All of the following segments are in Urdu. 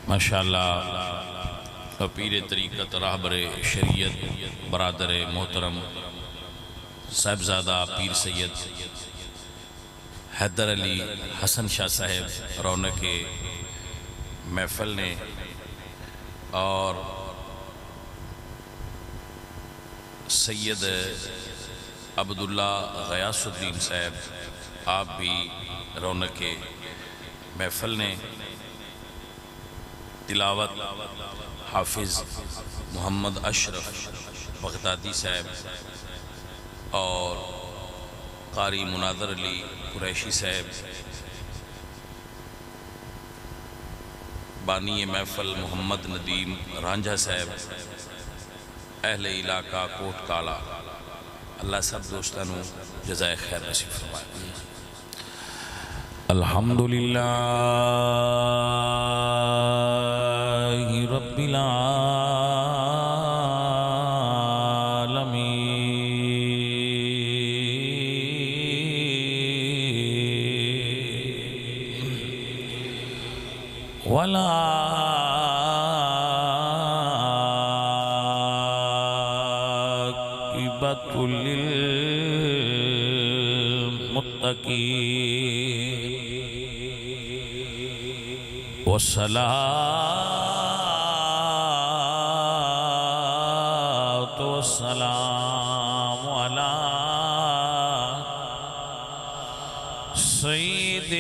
ماشاءاللہ پیر طریقت راہبر شریعت برادر محترم صاحبزادہ پیر سید حیدر علی حسن شاہ صاحب رونق محفل نے اور سید عبداللہ غیاث الدین صاحب آپ بھی رونق محفل نے تلاوت حافظ محمد اشرف بغدادی صاحب اور قاری مناظر علی قریشی صاحب، بانی محفل محمد ندیم رانجھا صاحب، اہل علاقہ کوٹ کالا، اللہ سب دوستانوں جزائے خیر نصیب فرمائے۔ الحمدللہ رب العالمین، والعاقبۃ للمتقین، والصلاة والسلام علی سید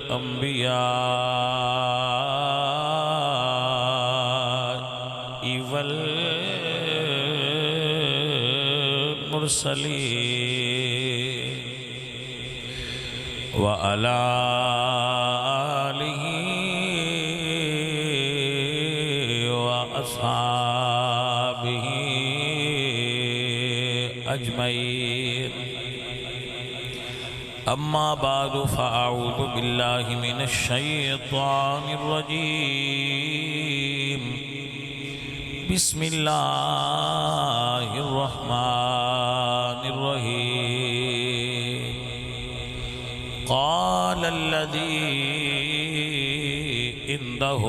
الانبیاء والمرسلین وعلى آلہ وأصحابہ اجمعین، اما بعد فاعوذ باللہ من الشیطان الرجیم، بسم اللہ الرحمن الرحیم۔ قال الذي عنده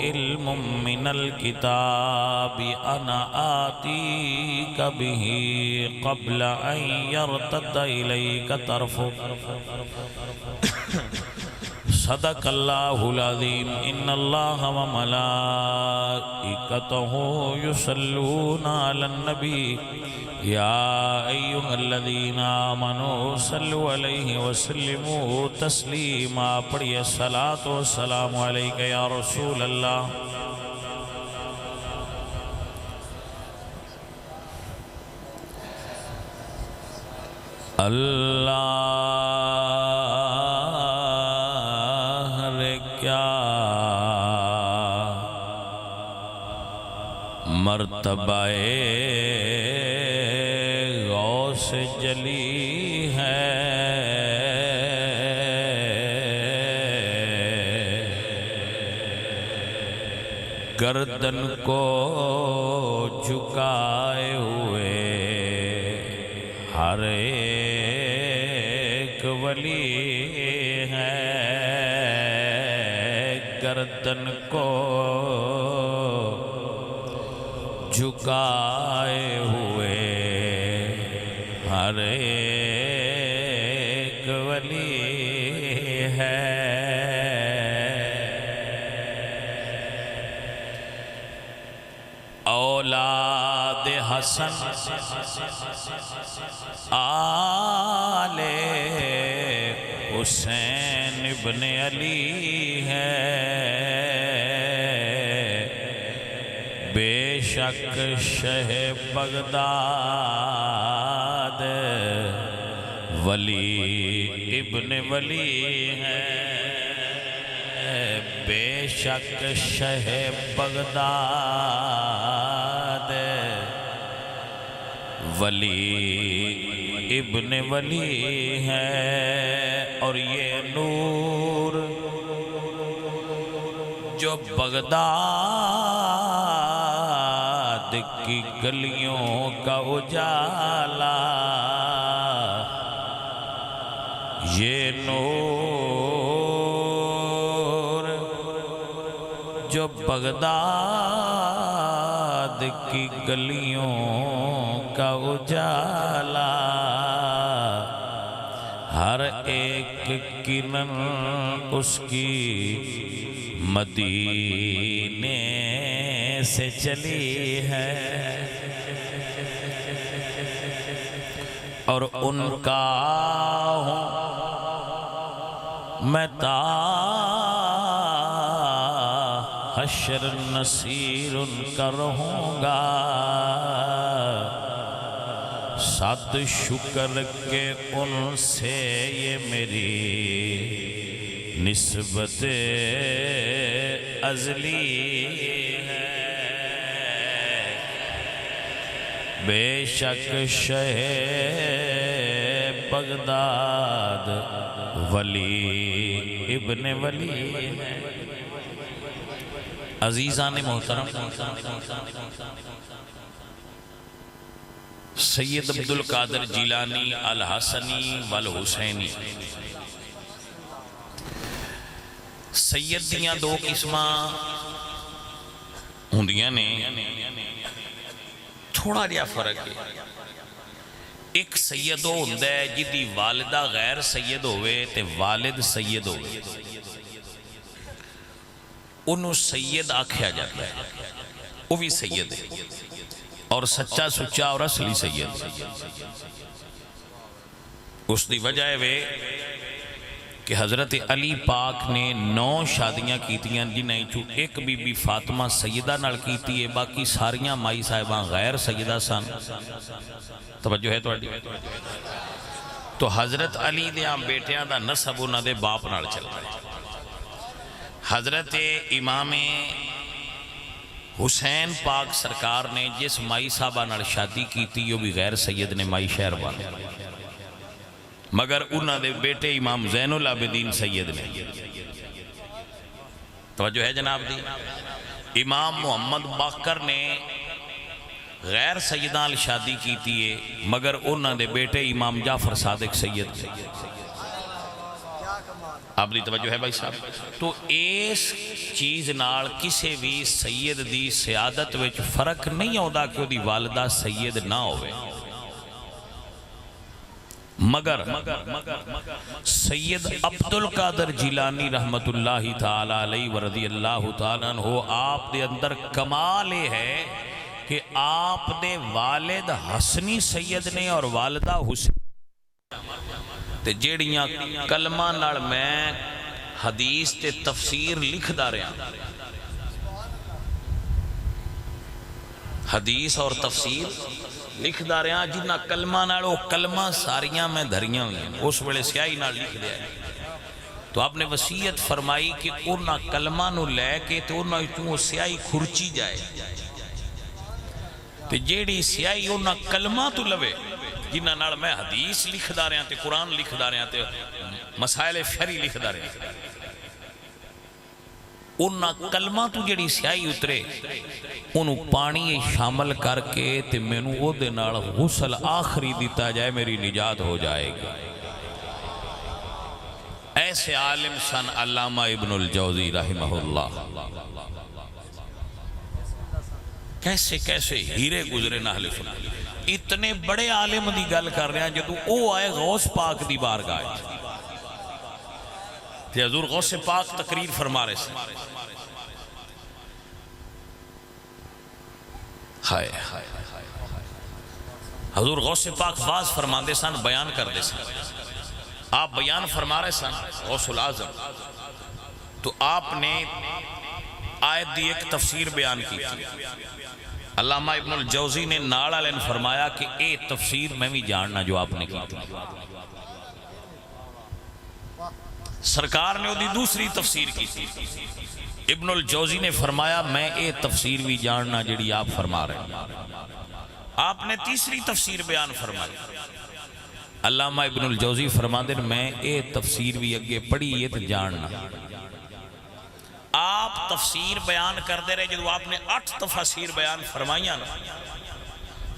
علم من الكتاب أنا آتيك به قبل أن يرتد إليك طرفك، صدق اللہ العظیم۔ ان اللہ وملائکتہ یصلون علی النبی یا ایہا الذین آمنوا صلوا علیہ وسلموا تسلیما۔ پڑھئے الصلاۃ والسلام علیک یا رسول اللہ۔ اللہ کیا مرتبہ غوث جلی ہے، گردن کو جھکائے ہوئے ہر ایک ولی ہے، گردن کو جھکائے ہوئے ہر ایک ولی ہے۔ اولاد حسن آل حسین ابن علی ہے، بے شک شہ بغداد ولی ابن ولی ہے، بے شک شہ بغداد ولی ابن ولی ہے۔ اور یہ نور جو بغداد کی گلیوں کا اجالا، یہ نور بغداد کی گلیوں کا اجالا، ہر ایک کرن اس کی مدینے سے چلی ہے، اور ان کا ہوں میں تا حشر نصیر ان کا رہوں گا، صد شکر کے ان سے یہ میری نسبت ازلی ہے، بے شک شہ بغداد ولی ابن ولی ہے۔ عزیزان محترم، سید عبدالقادر جیلانی الحسنی والحسینی سید دیاں دو قسماں ہوندیاں نے، تھوڑا جہا فرق ہے۔ ایک سید وہ ہوندا ہے جدی والدہ غیر سید ہوئے تے والد سید ہوئے، انہوں سید آکھیا جاتا ہے، وہ بھی سید ہے اور سچا سچا اور اصلی سید۔ اس دی وجہ ہے کہ حضرت علی پاک نے 9 شادیاں کیتیاں، جنہیں ایک بی بی فاطمہ سیدہ نال کیتی ہے، باقی ساریاں مائی صاحباں غیر سیدہ سن۔ توجہ ہے تو حضرت علی دیاں بیٹیاں دا نسب انہاں دے باپ نال چلتا ہے۔ حضرت امام حسین پاک سرکار نے جس مائی صاحبہ نال شادی کی تھی وہ بھی غیر سید نے، مائی شہر والے، مگر انہاں دے بیٹے امام زین العابدین سید نے۔ توجہ ہے جناب دی؟ امام محمد باقر نے غیر سیدان شادی کی تھی مگر انہاں دے بیٹے امام جعفر صادق سید نے۔ آپ دی توجہ ہے بھائی صاحب؟ تو اس چیز نال کسے بھی سید دی سیادت وچ فرق نہیں ہوتا کہ وہ دی والدہ سید نہ ہوئے، مگر سید عبدالقادر جیلانی رحمت اللہ تعالی علیہ ورضی اللہ تعالی عنہ، آپ دے اندر کمال ہے کہ آپ دے والد حسنی سید نے اور والدہ حسین تے جیڑیاں کلمہ نال میں حدیث تے تفسیر لکھ دا رہا، حدیث اور تفسیر لکھ دا رہا، جنہ کلمہ نال وہ کلمہ ساریاں میں دھریاں ہوئی ہیں، اس ویلے سیاہی نال لکھ دیا ہے۔ تو آپ نے وصیت فرمائی کہ انہاں کلمہ نو لے کے تو انہاں اتوں سیاہی کھرچی جائے، تے جیڑی سیاہی انہاں کلمہ تو لوے جنہاں نال میں حدیث لکھ دا رہا تے قرآن لکھ دا رہا تے مسائل شرعی لکھ دا رہا، انہاں کلمہ تو جڑی سیاہی اترے انہوں پانی شامل کر کے تے مینوں او دے نال غسل آخری دیتا جائے، میری نجات ہو جائے گی۔ ایسے عالم سن علامہ ابن الجوزی رحمہ اللہ، کیسے کیسے ہیرے گزرے نہ حلف، اتنے بڑے عالم دی گل کر رہے ہیں جدو او آئے غوث پاک دی بارگاہ تے حضور غوث پاک تقریر فرما رہے سے، ہائے حضور غوث پاک واز فرما دے سن، بیان کر دے سن، آپ بیان فرما رہے سن غوث العظم، تو آپ نے آیت دی ایک تفسیر بیان کی تھی۔ علامہ ابن الجوزی نے ناڑا لین فرمایا کہ اے تفسیر میں بھی جاننا جو آپ نے کی تھی۔ سرکار نے وہ دی دوسری تفسیر کی تھی، ابن الجوزی نے فرمایا میں اے تفسیر بھی جاننا جڑی آپ فرما رہے ہیں۔ آپ نے تیسری تفسیر بیان فرمائی، علامہ ابن الجوزی فرما دے میں اے تفسیر بھی اگے پڑھی یہ تو جاننا۔ آپ تفسیر بیان کر دے رہے جب آپ نے 8 تفسیر بیان فرمائیاں نا،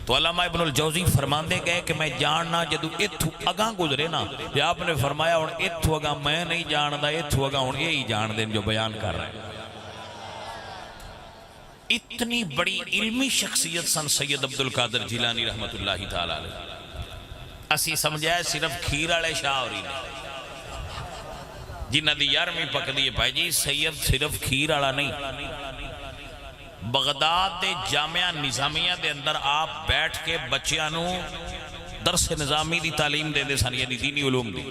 تو علامہ ابن الجوزی فرما دے گئے کہ میں جاننا جدو اتھو اگاں گزرے نا، یا آپ نے فرمایا ان اتھو اگاں میں نہیں جاندا، اتھو اگاں ان یہی جان دیں جو بیان کر رہے ہیں۔ اتنی بڑی علمی شخصیت سن سید عبد القادر جیلانی رحمت اللہ تعالی علیہ. اسی سمجھائے صرف کھیر والے شاہ ہوری نے جنہ دی 11ویں پکدی ہے بھائی جی. سید صرف کھیر والا نہیں. بغداد دے جامعہ نظامیہ دے اندر آپ بیٹھ کے بچیاں نو درس نظامی دی تعلیم دے سن، یعنی دینی علوم دی.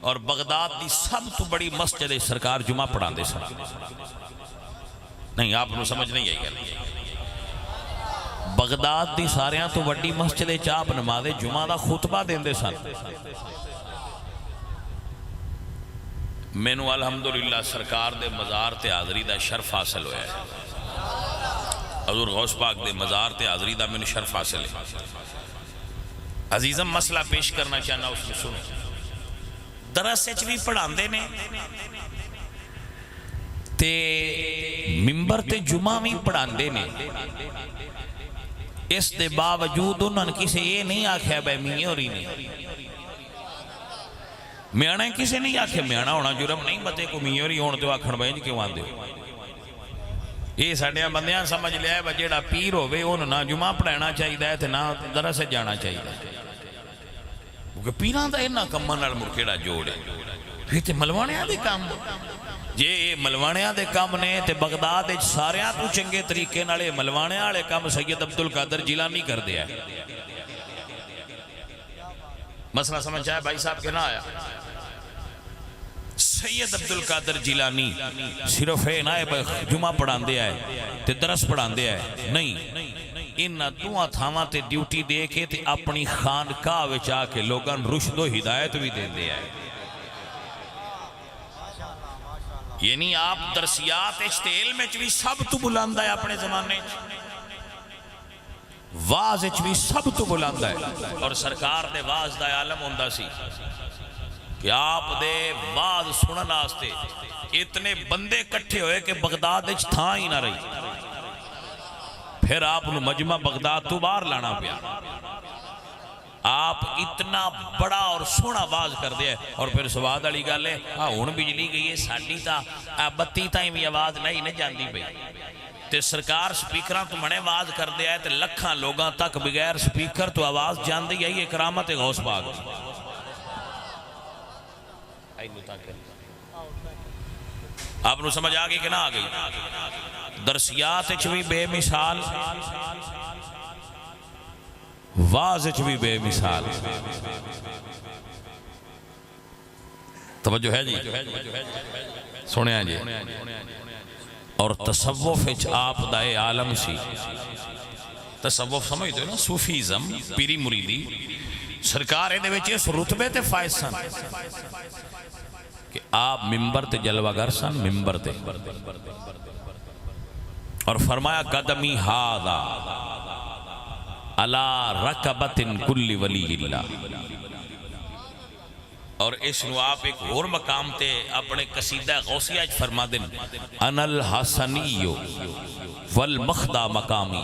اور بغداد دی سب تو بڑی مسجد سرکار جمعہ پڑھا دے سن. نہیں آپ نو سمجھ نہیں آئی گل. بغداد دی ساریاں تو بڑی مسجد چاپ نماز جمعہ دا خطبہ دیں دے سن. مینو الحمدللہ سرکار دے مزار تے حاضری دا شرف حاصل ہویا ہے. حضور غوث پاک دے مزار تے حاضری دا مینو شرف حاصل ہے. عزیزم مسئلہ پیش کرنا چاہنا اس میں سنو. درس بھی پڑھان دے نے تے ممبر تے جمعہ بھی پڑھان دے نے. اس دے باوجود انہوں نے کسے یہ نہیں آکھیا بے میاں ہو رہی نہیں. میانا کسے نہیں آکھیا. میانا ہونا جرم نہیں بتے کو میاں ہو رہی ہونے تو آکھن بھائی کیوں آن دے. یہ ساڑھے بندیاں سمجھ لیا ہے بجیڑا پیر ہوئے انہوں نہ جمعہ پڑھانا چاہیے ہے تے نہ درس جانا چاہیے. کیونکہ پیران دا انہا کمان نال مرکیڑا جوڑے. یہ تے ملوانیاں دے کام جے ملوانیاں دے کام نے تے بغداد ساریاں تو چنگے طریقے نالے ملوانیاں والے کام سید عبد القادر جیلانی کر دیا ہے. مسئلہ سمجھ جائے بھائی صاحب کے نہ آیا. سید عبد القادر جیلانی صرف ہے نہ جمعہ پڑھان دیا ہے تے درس پڑھان دیا ہے نہیں. انہ دعا تھاما تے ڈیوٹی دے کے تے اپنی خانقاہ وچا کے لوگاں رشد و ہدایت بھی دے دیا ہے. یعنی آپ درسیات اشتیل میں چوی سب تو بلاندہ ہے اپنے زمانے. واز چوی سب تو بلاندہ ہے. اور سرکار دے واز دا عالم ہوندہ سی کہ آپ دے واز سنن آستے اتنے بندے کٹھے ہوئے کہ بغداد تھا ہی نہ رہی. پھر آپ نے مجمع بغداد تو باہر لانا پیا. آپ اتنا بڑا اور سونا آواز کر دیا. اور پھر سواد علی گل ہے ہن بجلی گئی ہے ساڈی تا بتی تائیں بھی آواز نہیں نہ جاندی پئی تے سرکار سپیکراں تو بڑے آواز کر دیا ہے تے لکھاں لوگاں تک بغیر سپیکر تو آواز جاندی ہے. یہ کرامت غوث پاک. آپ نو سمجھ آگئی کہ نہ آگئی. درسیات چوی بے مثال واضح بھی بے مثال. توجہ ہے جی سنیا جی. اور تصوف آپ دائے عالم سی. تصوف سمجھتے ہو نا صوفیزم پیری مریدی. سرکار دے وچ اس رتبے تے فائز سن کہ آپ ممبر تے جلوہ گر سن. ممبر تے اور فرمایا قدمی ہادا علا رکبت کل ولی اللہ. اور اس نو آپ ایک اور مقام تے اپنے قصیدہ غوثیہ فرما دن انا الحسنی والمخدہ مقامی.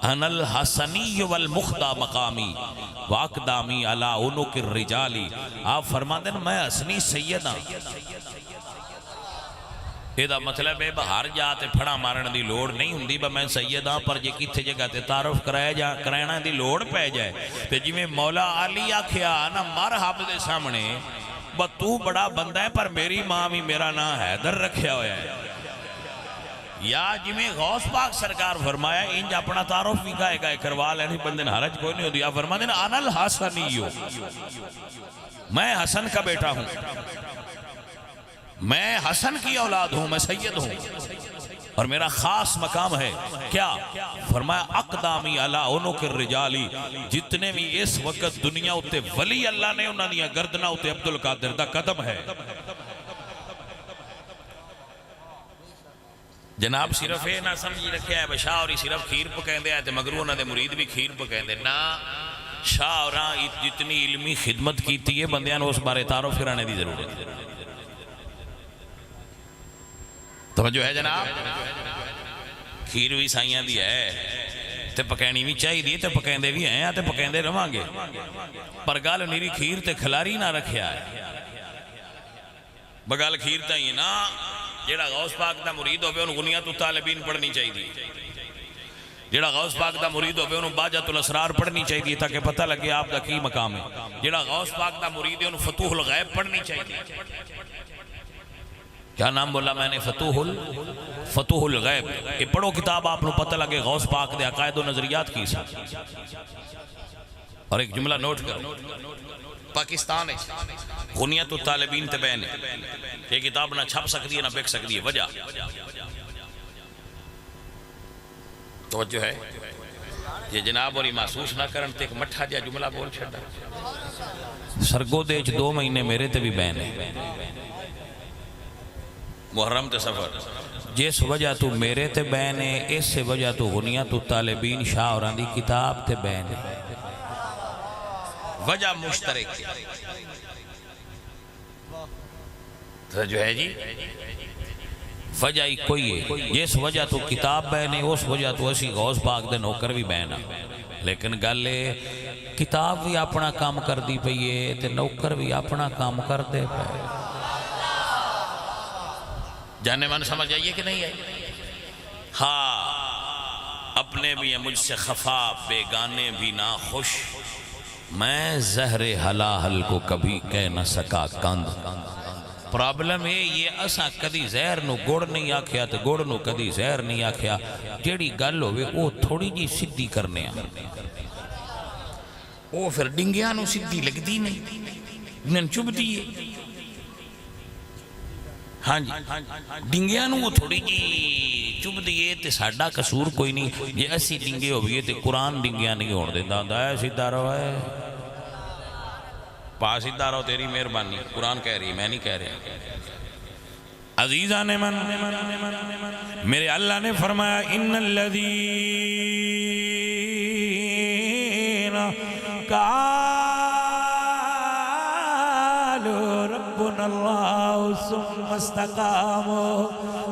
انا الحسنی والمخدہ مقامی واقدامی علا عنق الرجالی. آپ فرما دن میں حسنی سید ہاں. یہ دا مطلب ہے باہر جاتے پھڑا مارن دی لوڑ نہیں ہندی با میں سید ہاں. پر جے کتھے جگہ تے تعارف کرائنا دی لوڑ پہ جائے تے جی میں مولا علی آکھیا نا مرحب دے سامنے با تو بڑا بندہ ہے پر میری ماں بھی میرا نا حیدر رکھیا ہویا ہے. یا جی میں غوث پاک سرکار فرمایا انج اپنا تعارف بھی گائے گائے کروا لینے بندے حرج کوئی نہیں ہوتی. آپ فرما دینا انا الحسنیو میں حسن کا بیٹا ہوں. میں حسن کی اولاد ہوں. میں سید ہوں اور میرا خاص مقام ہے کیا فرمایا اقدامی علی عنق الرجالی. جتنے بھی اس وقت دنیا اتے ولی اللہ نے انہوں نے گردنہ اتے عبد القادر دا قدم ہے. جناب صرف یہ نہ سمجھی رکھے ہے شاہ اور صرف کھیر پکیں دے آئے مگر انہوں نے مرید بھی کھیر پکیں دے نا. شاہ اور جتنی علمی خدمت کیتی ہے بندیاں نے اس بارے تعارف کرانے دی ضرورت ہے. توجہ ہے جناب. کھیر بھی سائیاں دی ہے تے پکینی بھی چاہی دی تے پکیندے بھی ہیں تے پکیندے رہاں گے. پر گال میری کھیر تے کھلاری نہ رکھیا ہے. بگال کھیر تائیں نا جیڑا غوث پاک دا مرید ہوئے انہوں غنیت الطالبین پڑھنی چاہیے، جیڑا غوث پاک دا مرید ہوئے انہوں باجت الاسرار پڑھنی چاہیے تاکہ پتہ لگے آپ دا کی مقام ہے، جیڑا غوث پاک دا مرید ہے انہوں فتوح الغیب پڑھنی چاہیے۔ کیا نام بولا میں نے؟ فتوح الغیب۔ یہ پڑھو کتاب، آپ نے پتہ لگے غوث پاک دے عقائد و نظریات کی سا۔ اور ایک جملہ نوٹ کرو، پاکستان ہے غنیت الطالبین تے بین ہے، یہ کتاب نہ چھپ سکتی ہے نہ بک سکتی ہے، وجہ توجہ ہے یہ جناب اور محسوس نہ کرن تے ایک مٹھا جا جملہ بول چھڑا سرگو دے 2 مہینے میرے تے بھی بین ہے، محرم تے سفر، جس وجہ تو میرے تے بین ہے اس سے وجہ تو غنیت الطالبین شاہ اوران دی کتاب تے بین ہے، وجہ مشترک ہے۔ تو جو ہے جی وجہ ہی کوئی ہے، جس وجہ تو کتاب بین ہے اس وجہ تو اسی غوث پاک دے نوکر بھی بین ہے، لیکن گل ہے کتاب بھی اپنا کام کر دی پئیے تے نوکر بھی اپنا کام کر دے پئے۔ جانے من سمجھ آئیے کہ نہیں آئیے؟ ہاں اپنے بھی ہیں مجھ سے خفا، بیگانے بھی نہ خوش، میں زہر حلال کو کبھی کہہ نہ سکا کند۔ پرابلم ہے یہ اساں کدی زہر نو گوڑ نہیں آکھیا تو گوڑ نو کدی زہر نہیں آکھیا، جیڑی گل ہوئے وہ تھوڑی جی سدھی کرنے ہیں، وہ پھر ڈنگیاں نو سدھی لگ دی نہیں، انہیں چب دیئے، ہاں جی ڈنگیاں نو وہ تھوڑی جی چب دیئے تے ساڑھا قصور کوئی نہیں، یہ ایسی ڈنگے ہوئے تے قرآن ڈنگیاں نہیں ہوڑ دیتا ہے، سیدھا رہو ہے پاس سیدھا رہو، تیری مہربانی، قرآن کہہ رہی ہے میں نہیں کہہ رہا۔ عزیزان من میرے اللہ نے فرمایا ان الذین قالوا ربنا اللہ ثم استقاموا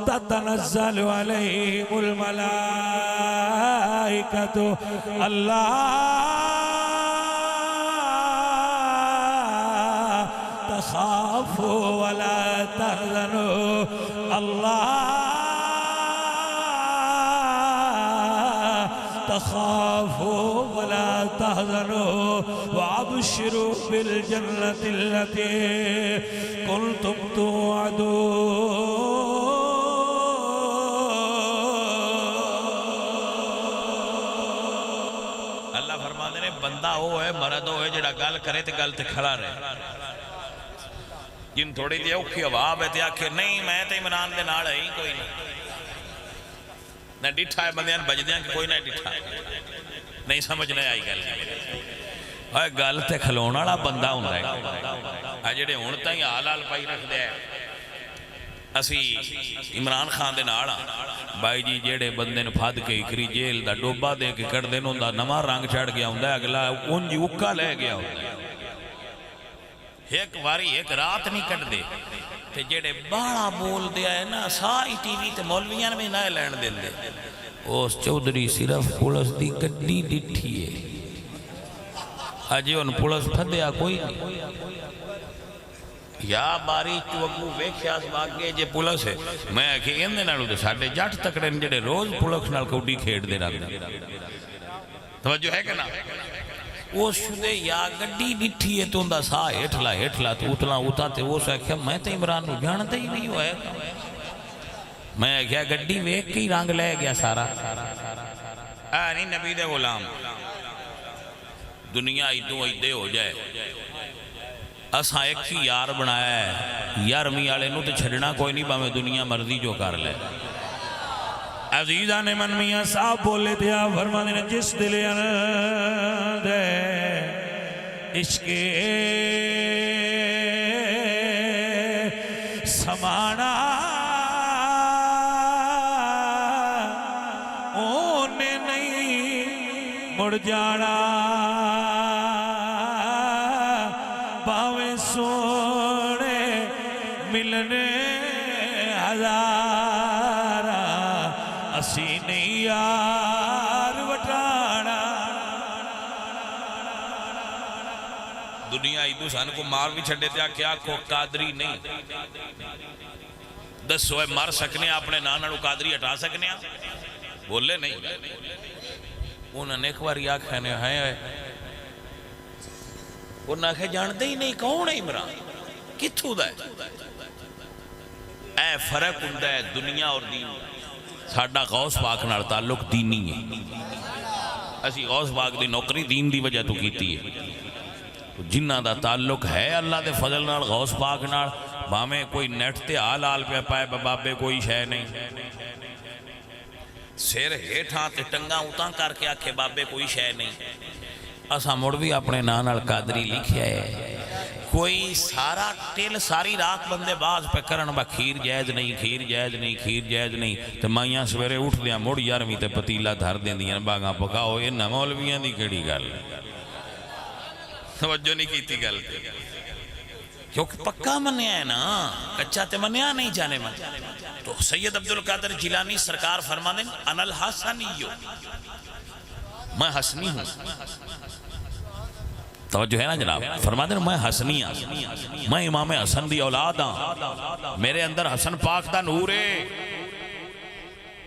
تتنزل علیہم الملائکۃ اللہ تخافوا ولا تحزنوا اللہ تخافوا ولا تحزنوا وابشروا بالجنة التي كنتم توعدون۔ اللہ فرما دے بندہ ہو ہے مرد ہو ہے جڑا گل کرے تے گل تے کھڑا رہے، جن تھوڑی دی اوکھی عواب ہے تے آکھے نہیں میں تے عمران دے نال ہی کوئی نہیں، نہ ڈٹھا ہے بندیاں بجدیاں کہ کوئی نہ ڈٹھا، نہیں سمجھ نہیں آئی گل، گل تے کھلونا والا بندہ ہوندا ہے، جڑے ہن تائیں حال حال پائی رکھ دے اسی عمران خان دے نال بھائی جی جڑے بندے نے پھد کے اکری جیل دا ڈوبا دے کے کر دین ہوندا نواں رنگ چڑھ گیا ہوندا اگلا اونج اوکا لے گیا ہوندا، ایک واری ایک رات نہیں کٹ دے تے جڑے باڑا بول دیا ہے نا سائی ٹی وی تے مولویاں میں نہ لین دین دے، اس چودھری صرف پولیس دی گڈی ڈٹھی ہے، اجے ان پولیس پھدیا کوئی نہیں، یا باری چوگو ویکھیاس باگے جے پولیس ہے، میں کہ اندے نالوں تے ساڈے جٹ تکڑے جڑے روز پولیس نال کوڈی کھیڈ دے رہندے، توجہ ہے کہ نا؟ وہ شدے یا گڈی ڈٹھی ہے تو اندہ سا ہٹلا تو اتلا اتا تے وہ ساکھیا میں تے عمران نو جانتا ہی نہیں ہوئے، میں کیا گڈی ویک کی رنگ لے گیا سارا، نہیں نبی دے غلام دنیا ایدوں ایدے ہو جائے، اساں ایک ہی یار بنایا ہے، یارمی آلے نو تے چھڑنا کوئی نہیں باویں دنیا مرضی جو کر لے۔ عزیزان من میاں صاحب بولے دیا فرمانے نے جس دل اندے عشق سمانا اونے نہیں مڑ جانا، باویں سونے ملنے ہزارہ اسی نہیں یار وٹانا، دنیا ایدو سان کو مار بھی چھڑے دیا کیا کو قادری نہیں، دسو مر سکنے اپنے نام نالوں قادری ہٹا سکنے؟ بولے نہیں۔ انہوں نے ایک بار آخیا نے ہے انہوں نے آخیا جانتے ہی نہیں کون ہے عمران، کتھوں دا ہے؟ اے فرق ہوندا ہے دنیا اور دین۔ ساڈا غوث پاک نال تعلق دینی ہے، اسی غوث پاک دی نوکری دین دی وجہ تو کیتی ہے۔ جنہ دا تعلق ہے اللہ دے فضل نال غوث پاک نال، بھاویں کوئی نیٹ تے آل آل پہ پائے بابے کوئی شے نہیں، سر ہیٹھاں تے ٹنگاں اتاں کر کے آکھے بابے کوئی شے نہیں۔ اساں مڑ بھی اپنے نام نال قادری لکھیا ہے۔ کوئی سارا ٹل ساری رات بندے باز پہ کرن با کھیر جائز نہیں، کھیر جائز نہیں، کھیر جائز نہیں، تے مائیاں سویرے اٹھ دیاں مڑ 11ویں تے پتیلا دھر دیندیاں باغاں پکاؤ۔ انہاں مولویاں دی کیڑی گل؟ توجہ نہیں کیتی گل تے، کیونکہ پکا منیا ہے نا، کچا تے منیا نہیں جانے من۔ تو سید عبدالقادر جیلانی سرکار فرما دیں انا الحسنی، میں حسنی ہوں۔ توجہ ہے نا جناب؟ فرما دیں میں حسنی ہوں، میں امام حسن دی اولاد ہوں، میرے اندر حسن پاک دا نور ہے،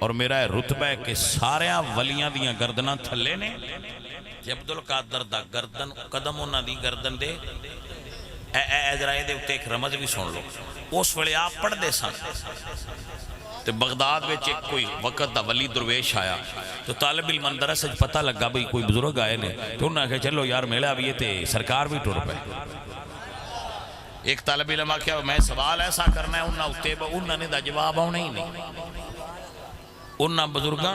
اور میرا رتبہ ہے کہ سارے ولیاں دیاں گردناں تھلے نے۔ جی عبدالقادر دا گردن قدم انہاں دی گردن دے اے ذرا دے اتے ایک رمز بھی سن لو۔ اس ویلے آپ پڑھ دے سن تے بغداد وچ ایک کوئی وقت دا ولی درویش آیا، تو طالب علم اندر سے پتہ لگا بھئی کوئی بزرگ آئے نے، تو انہوں نے کہا چلو یار میلہ بھی یہ تے سرکار بھی ٹر پہ۔ ایک طالب علم آکھیا میں سوال ایسا کرنا ہے، انہوں نے دا جواب آنا ہی نہیں، انہوں بزرگاں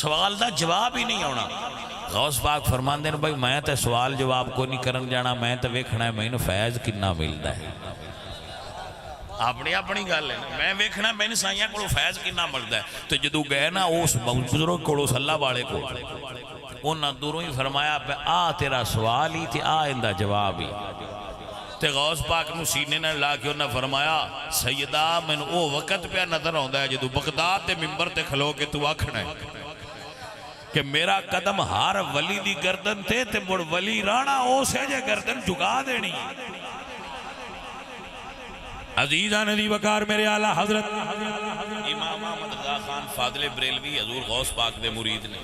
سوال دا جواب ہی نہیں آنا۔ غوث پاک فرمان دین بھائی میں تے سوال جواب کو نہیں کرن جانا، میں تے ویکھنا ہے میں نے فیض کنا ملدا ہے۔ اپنی گل ہے، میں ویکھنا میں نے سائیاں کو فیض کنا ملدا ہے۔ تو جدو گئے نا اس بزرگ کو اس اللہ والے کو، انہاں دوروں ہی فرمایا پہ آ تیرا سوال ہی تے آ اندہ جواب ہی۔ تے غوث پاک نو سینے نہ لا کے انہاں فرمایا سیدہ میں نے او وقت پہ نظر ہوندا ہے جدو بغداد تے ممبر تے کھلو کے تو آکھنا ہے کہ میرا قدم ہر ولی دی گردن تے مڑ ولی رانا او سے جے گردن جھکا دینی۔ عزیزان دی وقار میرے اعلیٰ حضرت امام احمد رضا خان فاضل بریلوی حضور غوث پاک دے مرید نے۔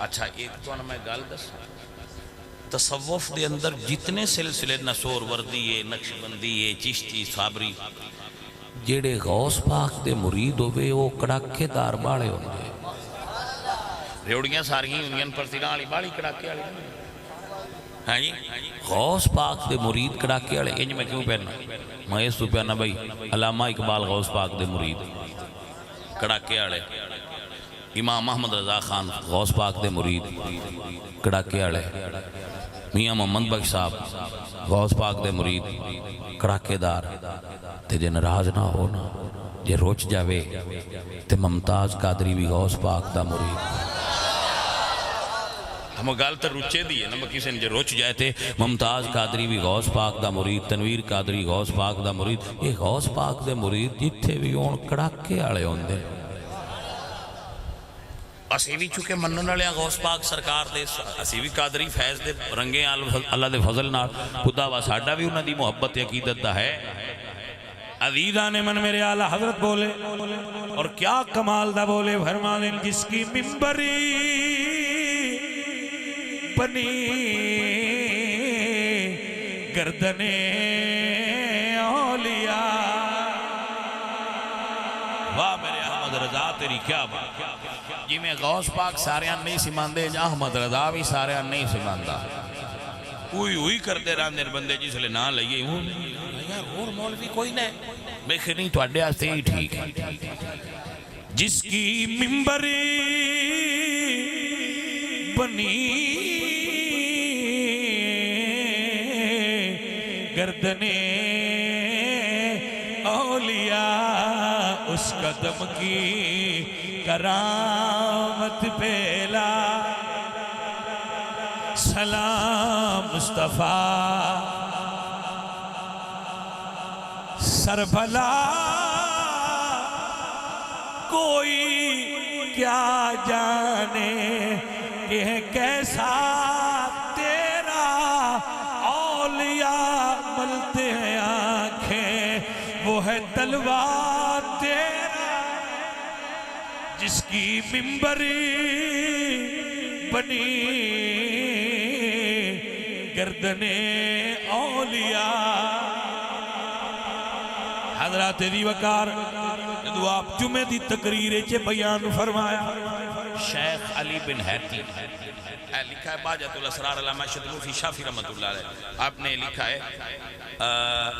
اچھا ایک تو میں گل دس، تصوف دے اندر جتنے سلسلے نسور وردی ہے، نقشبندی ہے، چشتی، صابری، جیڑے غوث پاک دے مرید ہوئے وہ کڑاکے دار باڑے ہوندے، ریوڑیاں ساری یونین پر تیران علی باڑی کڑاکے آلی۔ ہاں جی غوث پاک دے مرید کڑاکے آلے، انج میں کیوں پہننا؟ میں اس تو پہننا بھائی علامہ اقبال غوث پاک دے مرید کڑاکے آلے، امام احمد رضا خان غوث پاک دے مرید کڑاکے آلے، میاں محمد بخش صاحب غوث پاک دے مرید کڑاکے دار۔ تے جے ناراض نہ ہونا، جے روچ جاوے تے ممتاز قادری بھی غوث پاک دا مرید۔ ہم گال تر روچے دیئے نا کسی نے جو روچ جائے تھے ممتاز قادری بھی غوث پاک دا مرید، تنویر قادری غوث پاک دا مرید۔ یہ غوث پاک دے مرید جتھے بھی ہون کڑاکے آلے ہون دے۔ اسی بھی چکے منن والے غوث پاک سرکار دے، اسی بھی قادری فیض دے رنگے اللہ دے فضل نال خدا وا ساڈا بھی انہاں دی محبت عقیدت دا ہے۔ عزیزان من میرے اعلیٰ حضرت بولے اور کیا کمال دا بولے، فرمانے جس کی ممبری بنی گردن اولیاء۔ واہ میرے احمد رضا تیری کیا بات، جی میں غوث پاک سارے نہیں سماندے، جا احمد رضا بھی سارے نہیں سماندہ، ہوئی کرتے راندے بندے جس لئے نہ لئیے اور مولوی کوئی نہیں بیکھے نہیں تو اڈے آستے ہی ٹھیک ہے۔ جس کی ممبری بنی گردن اولیاء، اس قدم کی کرامت پھیلا، سلام مصطفیٰ سربلا، کوئی کیا جانے کہ کیسا تیرا اولیاء ملتے ہیں آنکھیں، وہ وہ ہے تلوار تیرا جس کی ممبری بنی گردن اولیاء۔ حضرات دی وقار جدو آپ جمعہ دی تقریر چے بیان فرمایا، شیخ علی بن حیتی لکھا ہے باجت الاسرار علامہ شدروفی شافی رحمت اللہ علیہ، آپ نے لکھا ہے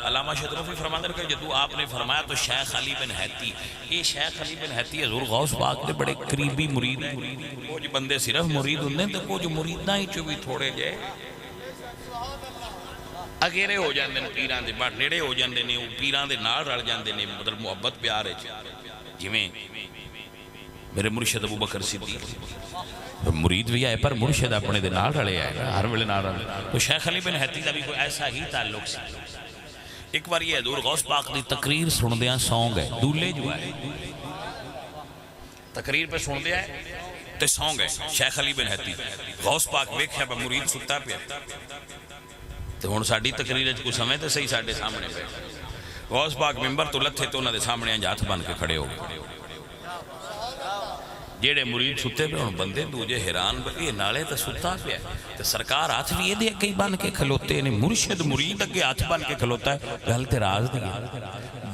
علامہ شدروفی فرماندہ کہ جدو آپ نے فرمایا تو شیخ علی بن حیتی، یہ شیخ علی بن حیتی حضور غوث پاک دے بڑے قریبی مرید ہیں۔ کچھ بندے صرف مرید ہوندے ہیں تو کچھ مریداں ہی چو بھی تھوڑے جائے اگیرے ہو جاندے نے، پیران دے بڑھ نیڑے ہو جاندے نے، پیران دے نال رل جاندے نے، مطلب محبت پیار ہے جویں میرے مرشد ابو بکر صدیق مرید بھی آئے پر مرشد اپنے دے نال رلے آئے ہر ویلے نال رلے۔ تو شیخ علی بن حیتی کا بھی کوئی ایسا ہی تعلق سی۔ ایک بار یہ حضور غوث پاک دی تقریر سن دیاں سونگ ہے، دولے جو ہے تقریر پہ سن دیا ہے تے سونگ ہے شیخ علی بن حیتی، غوث پاک ویکھیا با مرید ستا پیا تو ہن ساڈی تقریر وچ کوئی سمے تے صحیح ساڈے سامنے پہ غوث پاک ممبر تو لتھے تو انہاں دے سامنے ہاتھ بن کے کھڑے ہو گئے۔ جیڑے مرید ستے پہ ان بندے دوجے حیران بلی نالے تا ستا پہ تو سرکار ہاتھ بھی یہ دے کئی بن کے کھلوتے ہیں، مرشد مرید اگے ہاتھ بن کے کھلوتا ہے، گل تے راز دی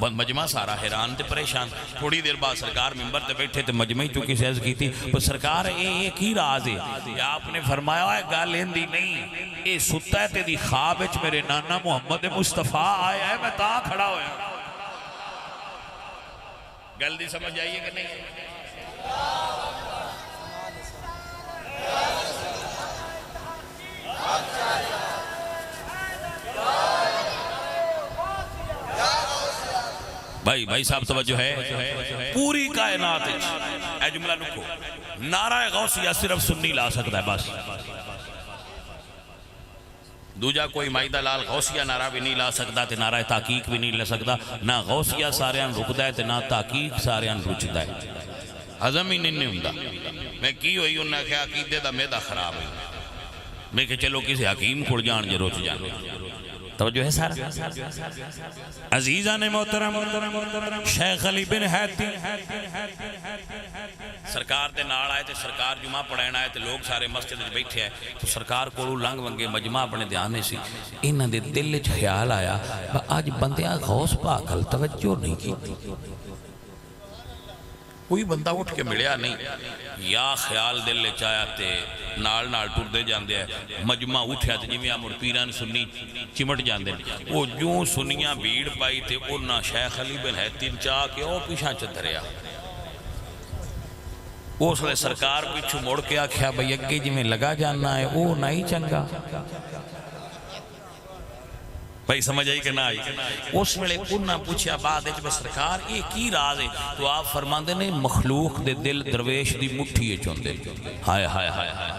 مجمع سارا حیران تے پریشان۔ تھوڑی دیر بعد سرکار ممبر تے بیٹھے تے مجمعی چکی سیز کی تھی، تو سرکار ایک ہی راز ہے، آپ نے فرمایا ہے گل ہندی نہیں، اے ستا ہے تے دی خواب وچ میرے نانا محمد مصطفیٰ آیا ہے، میں تا کھڑا ہویا۔ گل دی سمجھ آئیے کہ نہیں؟ بھائی صاحب توجہ ہے، پوری کائنات اے جملہ لکھو، نعرہ غوثیہ صرف سنی لا سکتا ہے بس، دوجہ کوئی مائدہ لال غوثیہ نعرہ بھی نہیں لا سکتا تے نعرہ تحقیق بھی نہیں لے سکتا، نہ غوثیہ ساریاں رکھتا ہے تے نہ تحقیق ساریاں رکھتا ہے۔ عظم ہی نہیں ہوندہ میں کی ہوئی انہاں کہ عقیدے دا میدہ خراب ہے، میں کہ چلو کسی حکیم کھڑ جان جے روچ جان۔ توجہ ہے سارا عزیزان محترم شیخ علی بن حیتی سرکار دے نال آئے تے سرکار جمعہ پڑھائنا آئے تے لوگ سارے مسجد میں بیٹھے آئے تو سرکار کو لنگ ونگے مجمع اپنے دھیانے سی، انہاں دے دل وچ خیال آیا آج بندیاں غوث پاک ال توجہ نہیں کی، کوئی بندہ اٹھ کے ملیا نہیں، یا خیال دل لے چایا تے نال نال ٹر دے جاندے ہیں، مجمع اٹھیا تے جمعہ مڑ پیران سنی چمٹ جاندے ہیں، وہ جو سنیاں بھیڑ پائی تے انہاں شیخ علی بن حیتی چاہ کے او پیشاں چدھریا، اس لئے سرکار پیچھو موڑ کے آکھیا بھئی اگے جی میں لگا جاننا ہے او نہیں چنگا، بھائی سمجھ آئی کہ نہ آئی؟ اس ویلے انہاں پوچھیا بعد اچھ سرکار یہ کی راز ہے؟ تو آپ فرماندے نے مخلوق دے دل درویش دی مٹھی چوندے، ہائے ہائے ہائے ہائے،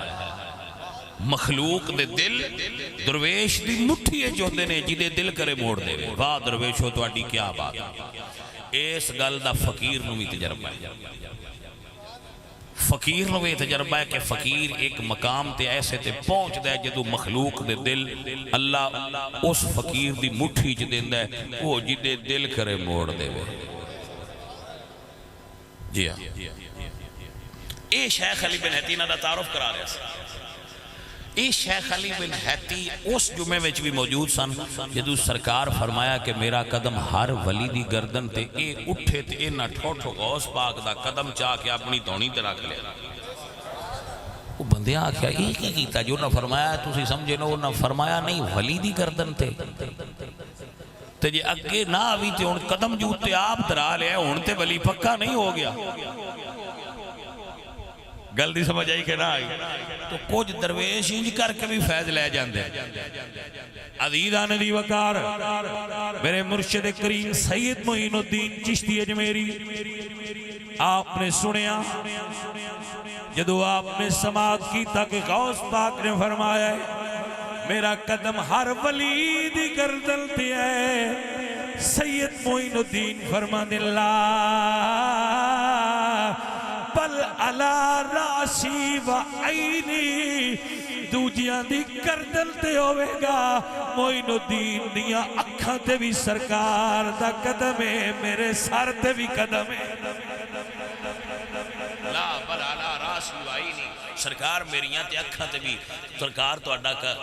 مخلوق دے دل درویش دی مٹھی چوندے نے جدے دل کرے موڑ دے، واہ درویشو تو اڈی کیا بات، اس گل دا فقیر نو بھی تجربہ ہے، فقیر نوے تجربہ ہے کہ فقیر ایک مقام تے ایسے تے پہنچ دے جدو مخلوق دے دل اللہ اس فقیر دی مٹھی چ دیندا ہے وہ جدے دل کرے موڑ دے وے۔ جی ہاں اے شیخ علی بن حیتی دا تعارف کرا رہے ہیں، اے شیخ علی بن حیتی اس جمعے میں بھی موجود سن جدو سرکار فرمایا کہ میرا قدم ہر ولی دی گردن تے اے اٹھے تے اے نہ ٹھوٹھو غوث پاک دا قدم چاہ کے اپنی دونی تے رکھ لے، وہ بندے آکھیا ایک ہی کیتا جو نہ فرمایا تسی سمجھے نہ نہ فرمایا نہیں ولی دی گردن تے تے جے اگے نہ آوی تے ان قدم جوتے آپ درا لے ہن تے ولی پکا نہیں ہو گیا، گل دی سمجھ آئی کہ نہ آئی؟ تو کچھ درویش انج کر کے بھی فیض لے جاندے۔ عزیزان دی وقار میرے مرشد کریم سید معین الدین چشتی اجمیری آپ نے سنیا جدو آپ نے سماعت کی تک غوث پاک نے فرمایا ہے میرا قدم ہر ولی دی گردن تے ہے، سید معین الدین فرمان اللہ بل علی راسی و عینی دوجیاں دی گردن تے ہوے گا معین الدین دیاں اکھاں تے بھی سرکار دا قدم ہے میرے سر تے بھی قدم ہے لا بل علا راسی وعینی سرکار میریاں تے اکھاں تے بھی سرکار تو اڈا کا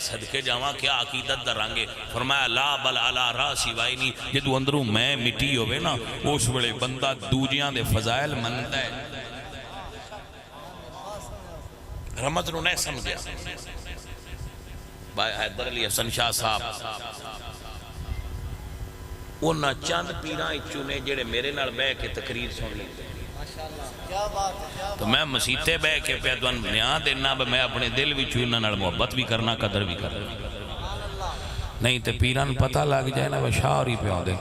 صدقے جاواں کیا عقیدت در رنگے فرمایا لا بل علا راسی وعینی جدو اندروں میں مٹی ہوئے نا اس وڑے بندہ دوجیاں دے فضائل منتا ہے رحمت نو نہیں سمجھا بھائی حیدر علی حسن شاہ صاحب انہاں چند پیراں چنے جڑے میرے نال بہ کے تقریر سن لی تو میں مسیطے بہ کے پیدوان نیاں دینا میں اپنے دل بھی چوننا نال محبت بھی کرنا قدر بھی کرنا نہیں تے پیران پتہ لگ جائے نا وہ شاعری پہ آن دے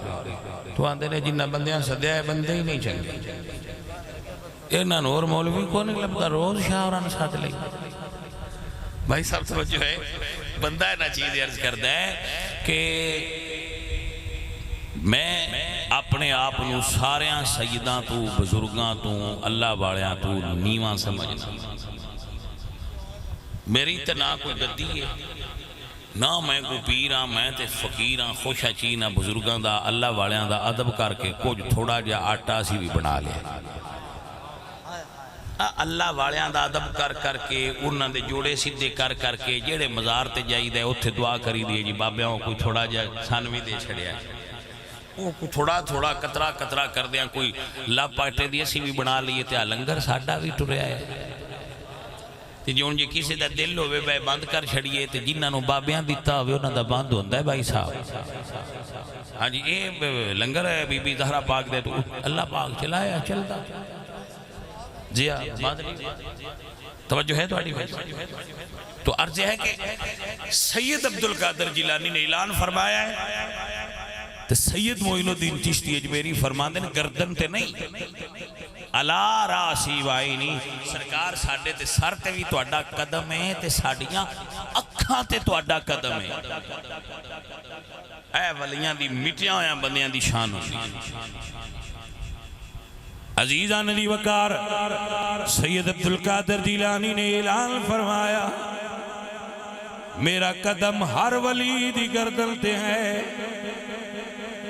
تو آن دے نے جنہ بندیاں صدیہ بندے ہی نہیں چنگے اینا نور مولوی کو نہیں لبگا روز شاعران ساتھ لے بھائی صاحب توجہ ہے بندہ ہے نا چیز عرض کرتا ہے کہ میں اپنے آپ نو ساریاں سیداں تو بزرگاں تو اللہ والیاں تو نیواں سمجھنا میری تے نہ کوئی گدی ہے نہ میں کوئی پیراں میں تے فقیراں خوش اچینہ بزرگاں دا اللہ والیاں دا ادب کر کے کچھ تھوڑا جا آٹا سی بھی بنا لیا اللہ والیاں دا ادب کر کے انہاں دے جوڑے سیدھے کر کے جیڑے مزار تے جائی دے اتھے دعا کری دیئے جی بابیاں کوئی تھوڑا جا سانوی دے چھڑیا ہے وہ تھوڑا قطرہ کر دیا کوئی لب پاٹے دیا سی بھی بنا لیے تھے لنگر ساڑھا بھی ٹریا ہے جو انجھے کسی دا دل ہوئے بے بند کر چھڑیے تے جنہاں نو بابیاں دیتا ہوئے انہاں دا بند ہوندہ ہے بھائی صاحب ہاں جی اے لنگر ہے بی بی زہرہ پاک دے تو اللہ پاک چلایا چلتا جی ہاں توجہ ہے تو آڑی بھائی تو عرض ہے کہ سید عبدالقادر جیلانی نے اعلان فرمایا ہے تو سید معین الدین چشتی اجمیری فرماندے نے گردن تے نہیں علا راسی وعینی سرکار ساڑھے تے سر تے بھی تو اڈا قدم ہے تے ساڑھیاں اکھاں تے تو اڈا قدم ہے اے ولیاں دی مٹیاں ہویاں بندیاں دی شان ہوتی عزیزان دی وقار سید عبدالقادر جیلانی نے اعلان فرمایا میرا قدم ہر ولی دی گردن تے ہے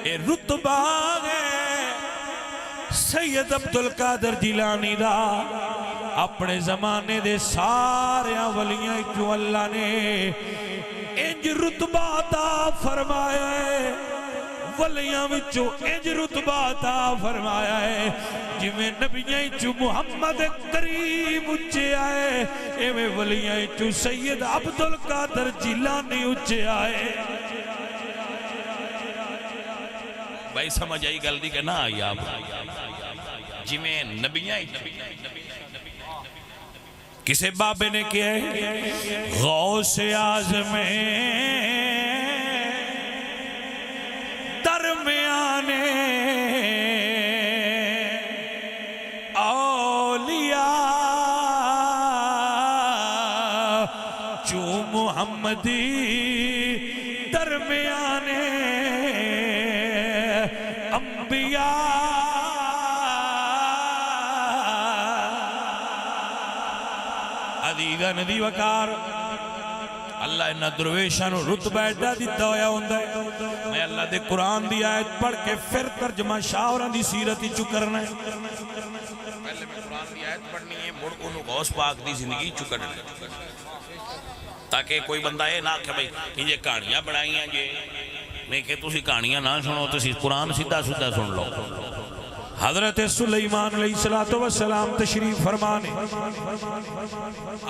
اے رتبہ ہے سید عبدالقادر جیلانی دا اپنے زمانے دے سارے ولیاں جو اللہ نے انج رتبہ عطا فرمایا ہے ولیاں وچو انج رتبہ عطا فرمایا ہے جی میں نبیاں چو محمد کریم اچھے آئے اے میں ولیاں چو سید عبدالقادر جیلانی اچھے آئے بھائی سمجھ آئی گل دی کہ نہ آئی آپ جی میں نبیاں کسے بابے نے کیا ہے غوث اعظم درمیانے اولیاء جو محمدی درمیانے عدیدہ ندی وکار اللہ انہا درویشانو رتبہ ایڈا دیتا ہویا ہوندہ ہے میں اللہ دے قرآن دی آیت پڑھ کے پھر ترجمہ شاوران دی سیرتی چکرنا ہے پہلے میں قرآن دی آیت پڑھنی ہے مڑ انہوں غوث پاک دی زندگی چکرنا ہے تاکہ کوئی بندہ یہ نہ کہ بھئی یہ کہانیاں بڑھائی ہیں جے میں کہ تسی کہانیاں نہ سنو تسی قرآن سیدھا سیدھا سن لو حضرت سلیمان علیہ السلام تشریف فرمانے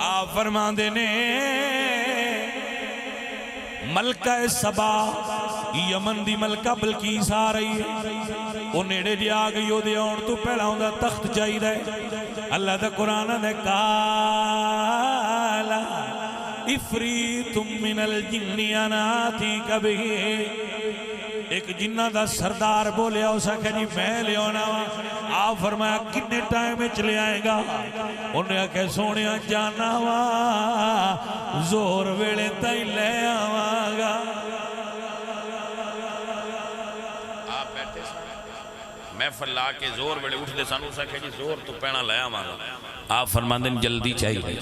آپ فرمان دینے ملکہ سبا یمن دی ملکہ بلقیس آ رہی ہے وہ نیڑے جی آگئی ہو دے اور تو پہلا ہوں دا تخت چاہی دے اللہ دا قرآن نے کالا افریتم من الجن اناتی کبھی ایک جنہ دا سردار بولے ہو سکے جی میں لے ہونا آپ فرمایا کتنے ٹائم میں چلے آئے گا انہیں کہ سونے جانا وا زور ویلے تائی لے آواں گا آپ بیٹھے میں فلا کے زور ویلے اٹھ دے سانو سکے جی زور تو پینا لے آواں گا آپ فرمان دیں جلدی چاہیے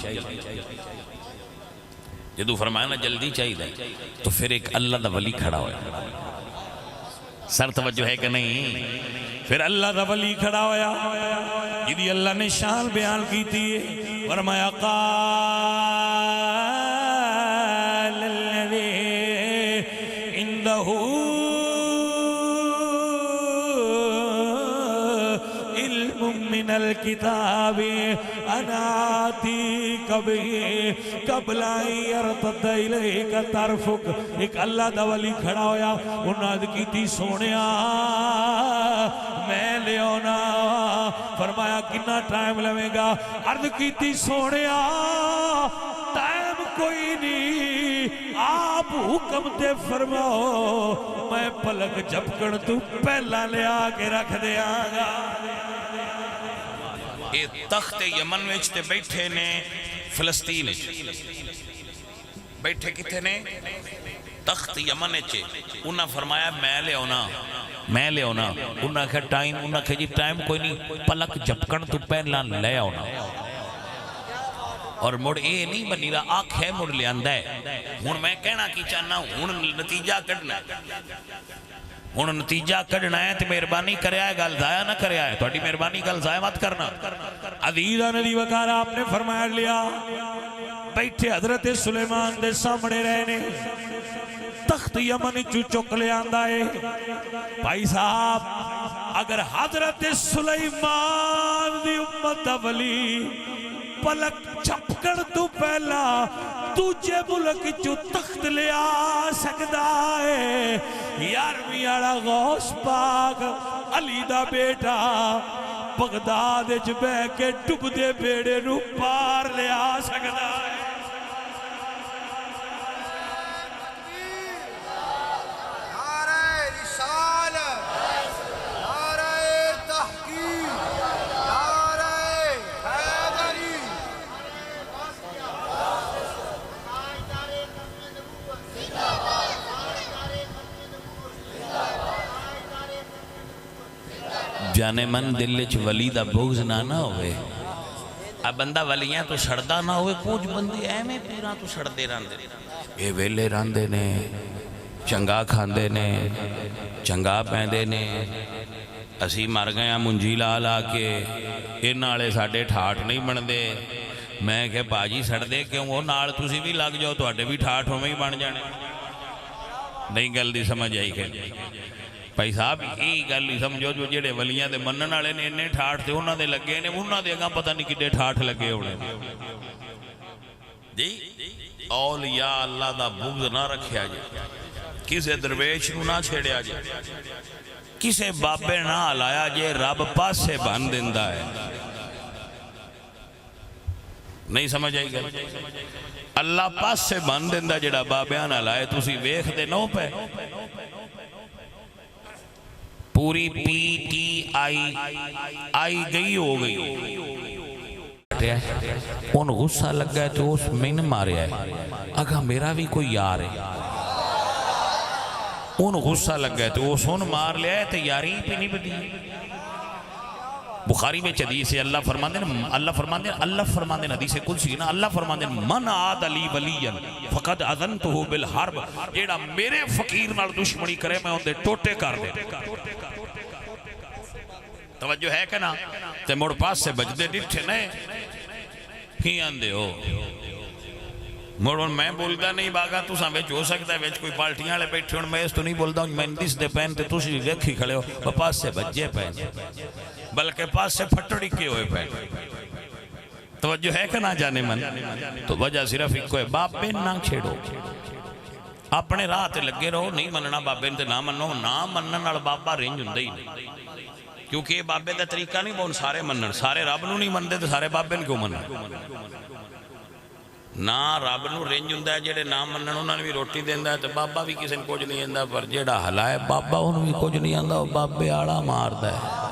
جدو فرمایا نا جلدی چاہیے تو پھر ایک اللہ دا ولی کھڑا ہویا. سر توجہ ہے کہ نہیں؟ پھر اللہ دا ولی کھڑا ہویا جدی اللہ نے شان بیان کی تھی. فرمایا قال الذی عنده علم من الكتاب انا آتیک به قبل ان یرتد الیک طرفک. ایک اللہ دا ولی کھڑا ہویا انہاں کی تھی سونیا میں لے آنا. فرمایا کتنا ٹائم لگے گا؟ عرض کی تھی سونیا ٹائم کوئی نہیں، آپ حکم دے فرماؤ میں پلک جھپکن تو پہلا لے آ کے رکھ دیا گا. اے تخت یمن وچ تے بیٹھے نے فلسطین وچ. بیٹھے کتنے نے؟ تخت یمن وچ. انہاں فرمایا میں لے آنا میں لے آنا. انہاں کہ ٹائم، انہاں کہ جی ٹائم کوئی نہیں، پلک جھپکن تو پہلا لے آنا. اور مڑ اے نہیں بنی رہا آنکھ ہے مڑ لے آندہ ہے. ہون میں کہنا کی چاہنا ہون نتیجہ کڑنا ہے. ہون نتیجہ کڑنا ہے تو مہربانی کرے آئے گل ضائع نہ کرے آئے. توڑی مہربانی گل ضائع مت کرنا. عزیزہ ندی وکارہ آپ نے فرمایا لیا بیٹھے حضرت سلیمان دے سامنے رہنے تخت یمن چک لے آندہ ہے. بھائی صاحب اگر حضرت سلیمان دی امت ولی پلک چھپکڑ تو پہلا تجھے ملک جو تخت لے آ سکتا ہے، یارویں آڑا غوث پاک علی دا بیٹا بغداد اچ بے کے ڈب دے بیڑے نو پار لے آ سکتا ہے. جانے من دل چ ولی دا بغض نہ ہوئے. اب بندہ ولیاں تو سڑدا نہ ہوئے. کچھ بندے ایویں پیراں تو سڑدے رہندے اے ویلے رہندے نے چنگا کھاندے نے چنگا پیندے نے. اسی مر گئے منجی لا لا کے انہاں والے ساڈے ٹھاٹ نہیں بندے. میں کہ باجی سڑدے کیوں؟ وہ نال تسی بھی لگ جاؤ تواڈے بھی ٹھاٹ ہوویں ہی بن جانے. نہیں گل دی سمجھ آئی کہ بھائی صاحب یہ گل ہی سمجھو جو جڑے ولیاں دے منن والے نے انہیں ٹھاٹ تے انہاں دے لگے نے انہاں دے اگاں پتہ نہیں کڈے ٹھاٹ لگے ہونے. جی اولیاء اللہ دا بغض نہ رکھیا جی. کسے درویش نو نہ چھیڑیا جی. کسے بابے نہ ہلایا جی. رب پاسے بن دیندا ہے. نہیں سمجھ آئی گل؟ اللہ پاسے بن دیندا جڑا بابیاں نہ لائے. تسی ویکھ دے نو پے پوری پی ٹی آئی گئی ہو گئی. ان غصہ لگ گئے تو اس میں نے ماریا ہے. اگا میرا بھی کوئی یار ہے. ان غصہ لگ گئے تو اس ان مار لیا ہے. تو یاری پہ نہیں بدی. بخاری میں حدیث ہے اللہ فرماندے حدیث قدسی نا اللہ فرماندے من عاد علی ولیاً فقد اذنتہ بالحرب. جیڑا میرے فقیر نال دشمنی کرے میں ان دے ٹوٹے کر دے. توجہ ہے کہ نا؟ تے مڑ پاس سے بجدے ڈٹھے نے ہی آندے ہو. مڑ میں بولدا نہیں باغا تساں وچ ہو سکتا ہے وچ کوئی پارٹیاں والے بیٹھے ہون. میں اس تو نہیں بولدا ہوں. میں دس دے پین تے تسی ویکھی کھڑے ہو پاس سے بجے پین بلکہ پاس سے پھٹڑی کے ہوئے پین. توجہ ہے کہ نہ جانے من؟ تو وجہ صرف ایک ہے بابے نہ چھیڑو. اپنے راہ تے لگے رہو. نہیں مننا بابے تے نہ منو. نہ منن نال بابا رنج ہوندا ہی نہیں. کیونکہ یہ بابے دا طریقہ نہیں بون سارے منن. سارے رب نو نہیں مندے تو سارے بابے نو کیوں منن؟ نہ رب نو رنج ہوندا ہے جڑے نہ منن انہاں نوں بھی روٹی دیندا ہے تے بابا بھی کسے نوں کچھ نہیں آندا. پر جیڑا ہلائے بابا اونوں بھی کچھ نہیں آندا. او بابے آڑا ماردا ہے.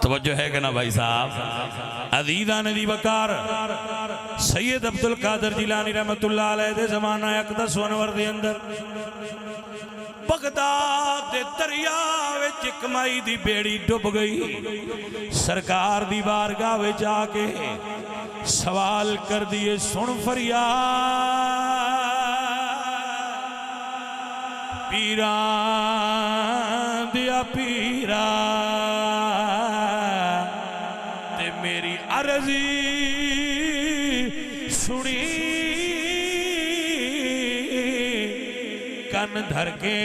توجہ ہے کہ نا بھائی صاحب؟ عزیزہ ندی وقار سید عبدالقادر جیلانی رحمت اللہ علیہ دے زمانہ اقدس و انور دے اندر بغداد دے دریا وچ ایک مائی دی بیڑی ڈب گئی. سرکار دی بارگاہ وچ آ کے سوال کر دیے سن فریاد پیران دیا پیرا تے میری عرضی سنی کن دھر کے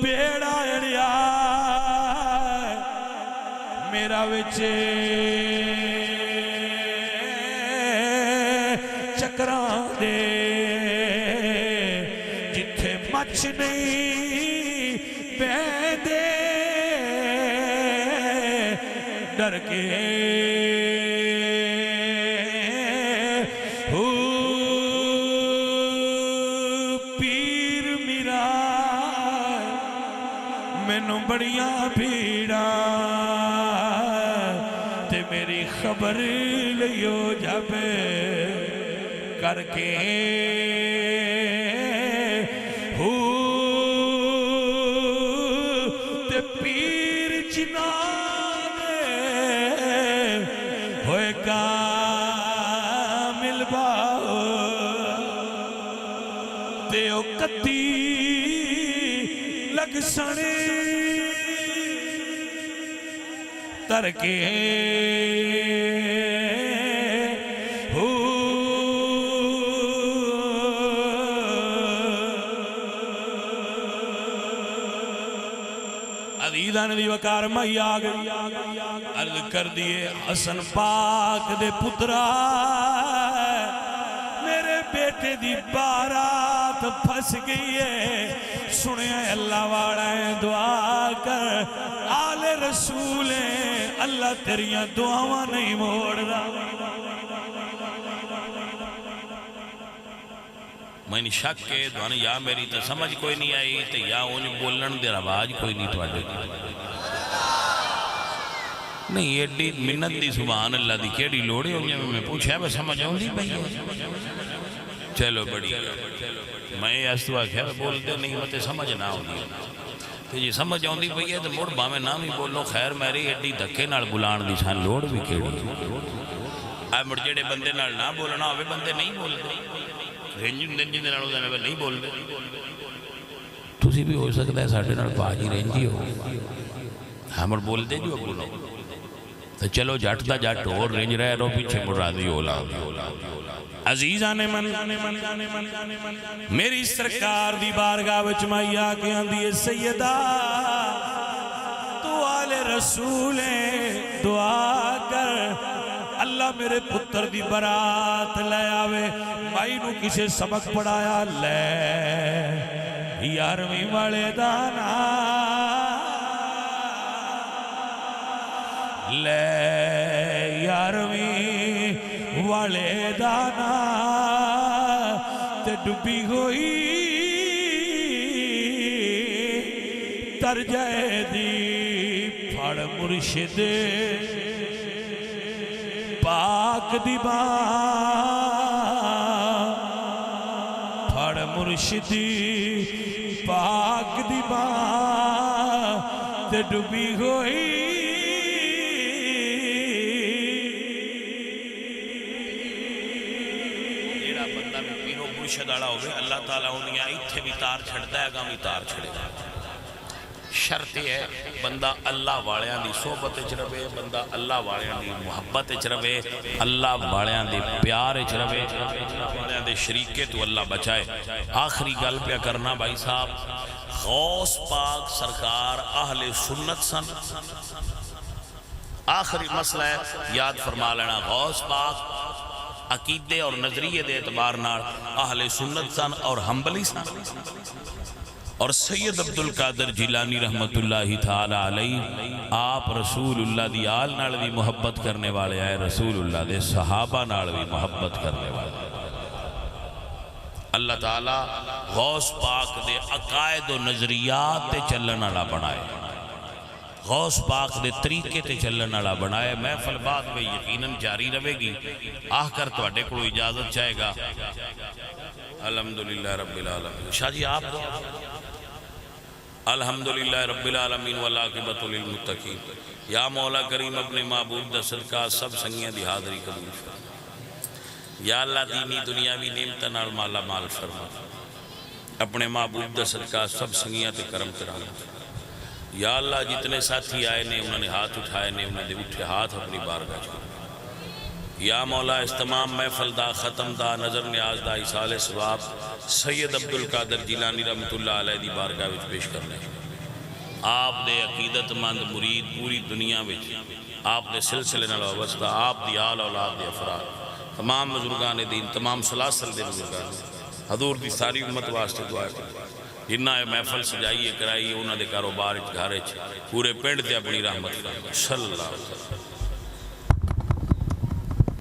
بیڑا اڑیا میرا وچے چکران دے جتھے مچ نہیں بیندے ڈر کے پیر میرا مینوں بڑیاں بھیڑاں تے میری خبر لیو جب کر کے تے پیر جنان ہوئے کامل باؤ تے او کتی لگ سنے تر کے عزیزان دی وقار مائی آگئی عرض کر دیے حسن پاک دے پترا میرے بیٹے دی بارات پھس گئی ہے سنے اللہ والا ہے دعا کر آل رسول ہیں اللہ تیریاں دعاواں نہیں موڑ رہا میں نے شک کے دعانے یا میری تو سمجھ کوئی نہیں آئی تو یا انج بولن دے رواج کوئی نہیں توڑے نہیں ایڈی منت دی سبحان اللہ دی کیڑی لوڑے ہوئی میں پوچھا ہے سمجھ آؤں دی بھئی چلو بڑی میں استوا خیر بولتے نہیں ہوتے سمجھ نہ ہوں دی کہ جی سمجھ آؤں دی بھئی ہے تو موڑ باہمیں نام ہی بولو خیر میری ایڈی دھکے نال بلان دی سان لوڑ بھی کیڑی آئے مڑ جیڑے بندے نال نہ بولنا ہوئے بندے نہیں بولتے رینجن نہیں بول دے تسی بھی ہو سکتا ہے ساڑھے نال باجی رینجی ہو ہمر بول دے جو بولو تو چلو جٹ دا جٹ اور رینج رہے رو پیچھے مرادی اولا عزیزان من میری سرکار دی بارگاہ وچ مائی آکے آندھی سیدہ تو آل رسولیں دعا کر اللہ میرے پتر دی برات لے آوے مائی نو کسے سبق پڑھایا لے یارویں والے دانا لے یارویں والے دانا تے ڈبی ہوئی تر جائے دی پھڑ مرشد پاک دی باں پھڑ مرشدی پاک دی باں تے ڈبی ہوئی جیڑا بندہ بھی پیرو مرشد آڑا ہوگے اللہ تعالیٰ انہیں اتھے بھی تار چھڑتا ہے گاں بھی تار چھڑے گا شرط ہے بندہ اللہ والیاں دی صحبت اچ رہے بندہ اللہ والیاں دی محبت اچ رہے اللہ والیاں دی پیار اچ رہے والیاں دے شریکے تو اللہ بچائے آخری گل پہ کرنا بھائی صاحب غوث پاک سرکار اہل سنت سن آخری مسئلہ ہے یاد فرما لینا غوث پاک عقیدے اور نظریے دے اعتبار نال اہل سنت سن اور حنبلی سن اور سید عبدالقادر جیلانی رحمت اللہ تعالی علیہ آپ رسول اللہ دی آل نال بھی محبت کرنے والے آئے رسول اللہ دے صحابہ نال بھی محبت کرنے والے اللہ تعالی غوث پاک دے عقائد و نظریات تے چلن والا بنائے غوث پاک دے طریقے تے چلن والا بنائے محفل بعد میں یقیناً جاری رہے گی آہ کر تو اڈے کو اجازت چاہے گا الحمدللہ رب العالمین شاہ جی آپ الحمدللہ رب العالمین والعاقبۃ للمتقین۔ یا مولا کریم اپنے معبود دا صدقہ سب سنگیاں دی حاضری قبول فرما۔ یا اللہ دینی دنیاوی نعمتاں نال مالا مال فرما، اپنے معبود دا صدقہ سب سنگیاں تے کرم کرانا۔ یا اللہ جتنے ساتھی آئے نے انہوں نے ہاتھ اٹھائے نے انہوں نے اٹھے ہاتھ اپنی بارگاہ چھوڑے۔ یا مولا اس تمام محفل دا ختم دا نظر نیاز دا ایصال ثواب سید عبدالقادر جیلانی رحمت اللہ علیہ دی بارگاہ وچ پیش کرنے۔ آپ دے عقیدت مند مرید پوری دنیا وچ آپ دے سلسلے نال وابستہ آپ دی آل اولاد دے افراد تمام بزرگان دین تمام سلاسل دے بزرگان حضور دی ساری امت واسطے دعا کریں۔ جنہ محفل سجائیے کرائیے انہاں دے کاروبار گھر پورے پنڈ تے اپنی رحمت کریں۔ صلی اللہ علیہ وسلم۔